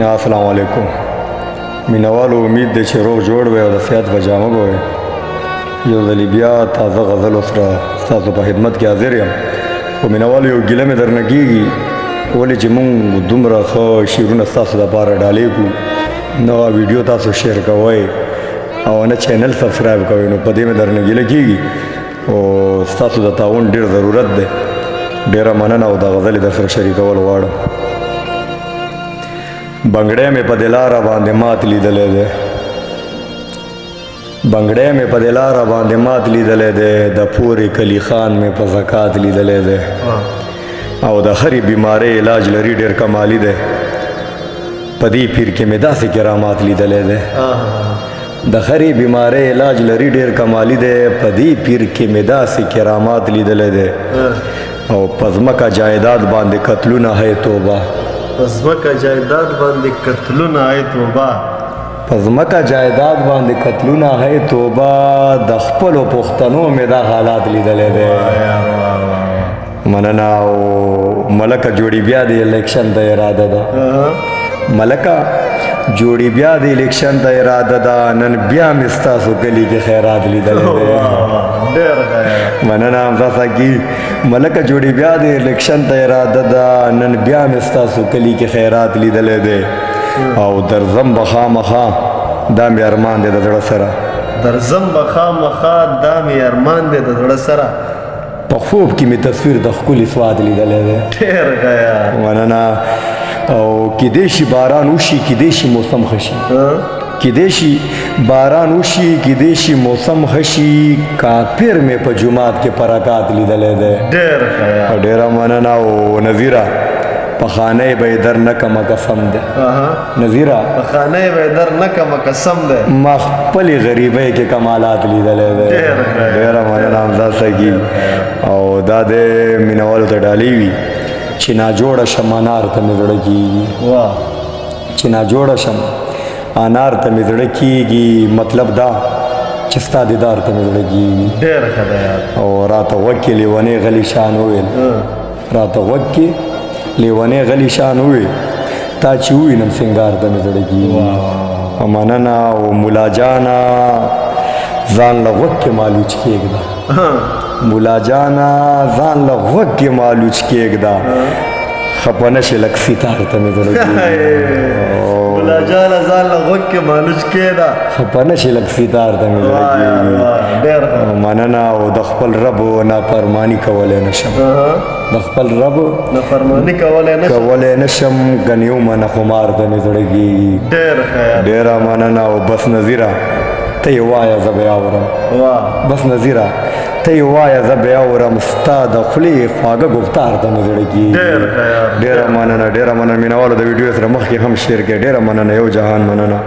السلام علیکم مینوالو امید دی چې روغ جوړ وي او د صحت په جامه به وي. یو ځلې بیا تازه غزل سره ستاسو په خدمت کې حاضر یم. خو مینوالو یو ګیله مې درنه کېږي ولې چې مونږ دومره ښه شعرونه ستاسو دپاره ډالۍ کړو نوه ویډیو تاسو شیر کوئ او نه چینل سبسکرایب کوئ نو په دې مې درنه ګیله کېږي او ستاسو د تعاون ډېر ضرورت دی. ډېره مننه او د غزلې در سره شریکول غواړم. بنګړی مې په دلاره باندې مات لیدلی دی بنګړی مې په دلاره باندې مات لیدلی دی د پورې کلی خان مې په زکات لیدلی دی او د هرې بیمارۍ علاج لري ډېر کمالي دی په دې پیر کې مې داسې کرامات لیدلی دی د هرې بیمارۍ علاج لري ډېر کمالي دی په دې پیر کې مې داسې کرامات لیدلی دی او په ځمکه جایداد باندې قتلونه هی توبه پزمکه جایداد باندې قتلونه هی توبه پزمکه جایداد باندې قتلونه هی توبه د خپلو پښتنو مې دا حالات لیدلی دی. مننه او ملکه جوړي بیا د الیکشن ته اراده ده ملکه جوړي بیا د الیکشن ته اراده ده نن بیا مې ستاسو کلي کې خیرات لیدلی دی. مننه حمزه ساقي ملکه جوړي بیا د الیکشن ته اراده ده نن بیا مې ستاسو کلي کې خیرات لیدلی دی او درځم به خامخا دا مې ارمان دی د زړه سره درځم به خامخا دا مې ارمان دی د زړه سره په خوب کې مې تصویر د ښکلي سواد لیدلی دی. ډېر ښه یار مننه او کیدای شي باران وشي کیدای شي موسم ښه شي کیدای شي باران وشي کیدای شي موسم ښه شي کافر مې په جومات کې برکات لیدلی دی. ډېر ښه یار ډېره مننه او نظیره په خانه به یې در نه کمه قسم دی نظیره په خانه به یې در نه کمه قسم دی ما خپلې غریبۍ کې کمالات لیدلی دی. ډېره مننه حمزه ساقي او دا د مینوالو ته ډالۍ وي چې ناجوړه شم انار ته مې زړه کېږي چې ناجوړه شم انار ته مې زړه کېږي مطلب دا چې ستا دیدار ته مې زړه کېږي. ډېر ښه دی یار او راته غوږ کې لیونی غلی شان وویل راته غوږ کې لیونی غلی شان وویل تا چې ووینم سنګار ته مې زړه کېږي. مننه او ملا جانه ځان له غوږ کې مالوچ کېږده مولا جانا ځان له غوږ کې مالوچ کېږده خفه نشې لږ ستار ته مې زړه کېږي. مولا جانا ځان له غوږ کې مالوچ کېږده خفه نشې لږ ستار ته مې زړه کېږي. مننه او د خپل رب نافرماني کولی نشم د خپل رب نافرماني کولی نشم ګنې ومنه خمار ته مې زړه کېږي. ډېره مننه او بس نظیره ته یې وایه زه به یې اورم بس نظیره ته یې وایه زه به یې اورم ستا د خولې خواږه ګفتار ته مې زړه کېږي. ډېره مننه مینوالو د ویډیو سره مخکې هم شیر کړئ. ډېره مننه یو جهان مننه.